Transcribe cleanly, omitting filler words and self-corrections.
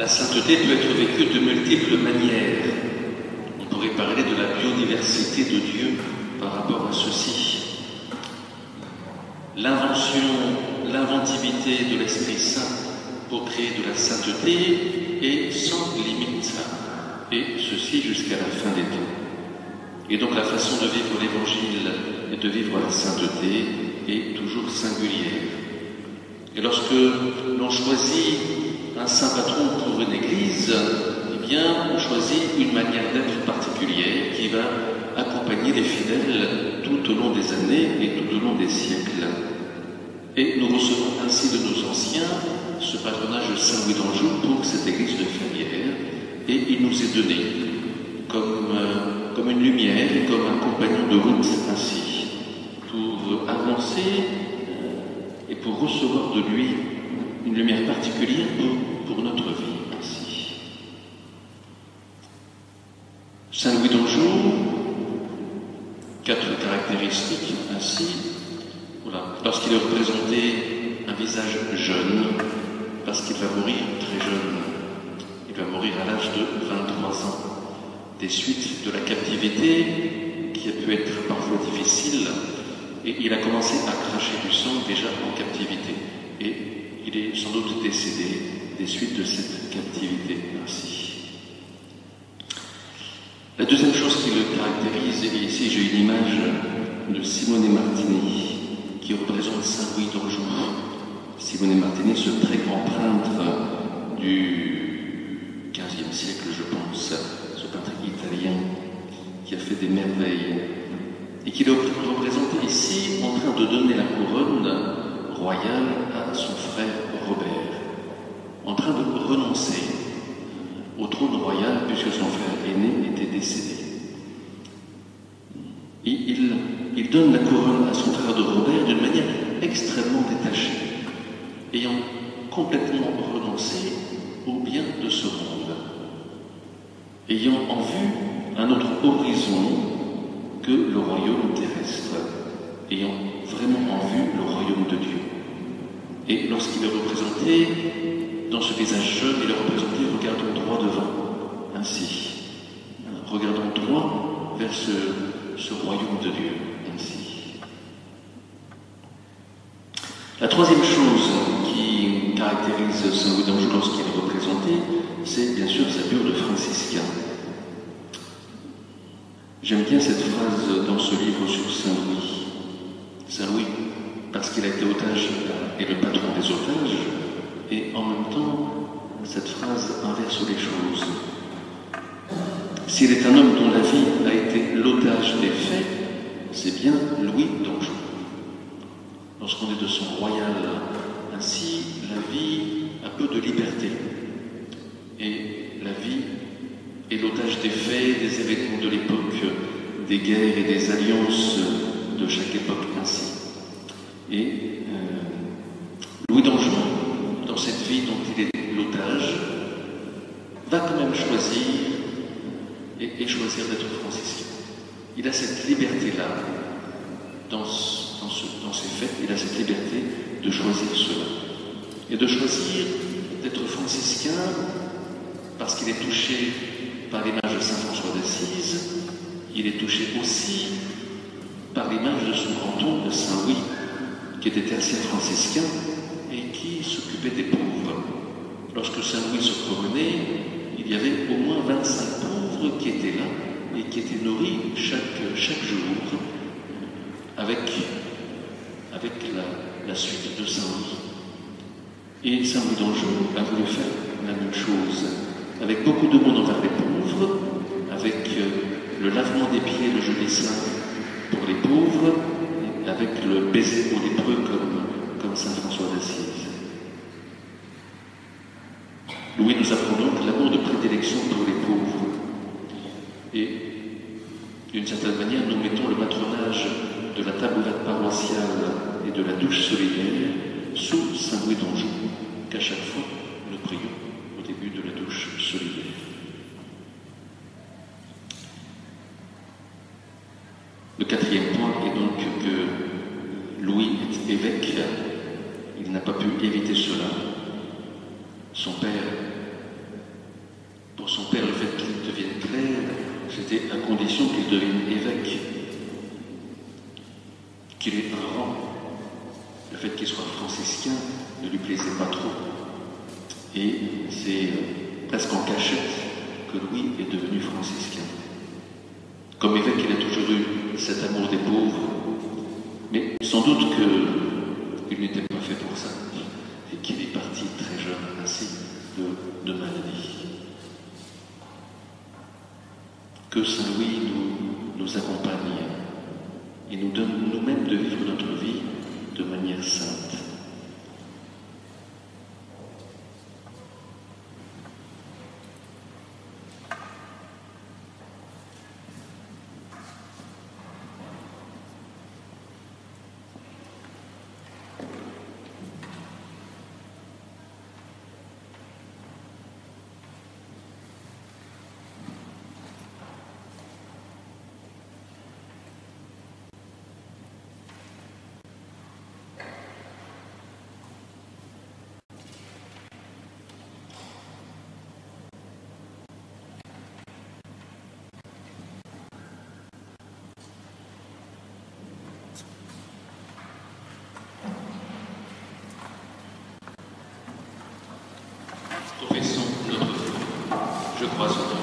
La sainteté peut être vécue de multiples manières. On pourrait parler de la biodiversité de Dieu par rapport à ceci. L'inventivité de l'Esprit Saint pour créer de la sainteté est sans limite, et ceci jusqu'à la fin des temps. Et donc la façon de vivre l'Évangile et de vivre la sainteté est toujours singulière. Et lorsque l'on choisit un saint patron pour une église, eh bien, on choisit une manière d'être particulière qui va accompagner les fidèles tout au long des années et tout au long des siècles. Et nous recevons ainsi de nos anciens ce patronage de Saint Louis d'Anjou pour cette église de Ferrières, et il nous est donné comme une lumière et comme un compagnon de route ainsi, pour avancer et pour recevoir de lui une lumière particulière pour notre vie ainsi. Saint Louis d'Anjou, 4 caractéristiques ainsi. Voilà. Lorsqu'il est représenté un visage jeune, parce qu'il va mourir très jeune, il va mourir à l'âge de 23 ans, des suites de la captivité qui a pu être parfois difficile, et il a commencé à cracher du sang déjà en captivité, et il est sans doute décédé des suites de cette captivité ainsi. La deuxième chose qui le caractérise, et ici j'ai une image de Simone Martini qui représente Saint Louis d'Anjou. Simone Martini, ce très grand peintre du XVe siècle, je pense, ce peintre italien qui a fait des merveilles et qui le représente ici en train de donner la couronne royale à son frère Robert, en train de renoncer au trône royal puisque son frère aîné était décédé. Et il donne la couronne à son frère de Robert d'une manière extrêmement détachée, ayant complètement renoncé au bien de ce monde, ayant en vue un autre horizon que le royaume terrestre, ayant vraiment en vue le royaume de Dieu. Et lorsqu'il est représenté dans ce visage jeune, il est représenté regardant droit devant, ainsi, regardant droit vers ce royaume de Dieu, ainsi. La troisième chose qui caractérise Saint Louis d'Anjou lorsqu'il est représenté, c'est bien sûr sa bure de franciscain. J'aime bien cette phrase dans ce livre sur Saint Louis. Saint Louis, parce qu'il a été otage et le patron des otages, et en même temps, cette phrase inverse les choses. S'il est un homme dont la vie a été l'otage des faits, c'est bien Louis d'Anjou. Lorsqu'on est de son royal, ainsi, la vie a peu de liberté. Et la vie est l'otage des faits, des événements de l'époque, des guerres et des alliances de chaque époque ainsi. Et Louis d'Anjou, dans cette vie dont il est l'otage, va quand même choisir et choisir d'être franciscain. Il a cette liberté-là, dans ses faits, il a cette liberté de choisir cela. Et de choisir d'être franciscain parce qu'il est touché par l'image de Saint François d'Assise, il est touché aussi par l'image de son grand-oncle Saint Louis, qui était tertiaire franciscain et qui s'occupait des pauvres. Lorsque Saint Louis se promenait, il y avait au moins 25 pauvres qui étaient là et qui étaient nourris chaque jour avec la suite de Saint Louis. Et Saint Louis d'Anjou a voulu faire la même chose, avec beaucoup de monde envers les pauvres, avec le lavement des pieds, le jeûne saint pour les pauvres, et avec le baiser aux lépreux comme Saint François d'Assise. Louis nous apprend donc l'amour de prédilection pour les pauvres. Et d'une certaine manière, nous mettons le patronage de la table ouverte paroissiale et de la douche solidaire sous Saint Louis d'Anjou, qu'à chaque fois nous prions au début de la douche solidaire. Le quatrième point est donc que Louis est évêque, il n'a pas pu éviter cela. Son père Pour son père, le fait qu'il devienne clerc, c'était à condition qu'il devienne évêque, qu'il ait un rang. Le fait qu'il soit franciscain ne lui plaisait pas trop. Et c'est presque en cachette que Louis est devenu franciscain. Comme évêque, il a toujours eu cet amour des pauvres, mais sans doute qu'il n'était pas fait pour ça, et qu'il est parti très jeune ainsi de maladie. Que Saint Louis nous accompagne et nous donne nous-mêmes de vivre notre vie de manière sainte. Professons notre foi. Je crois en Dieu.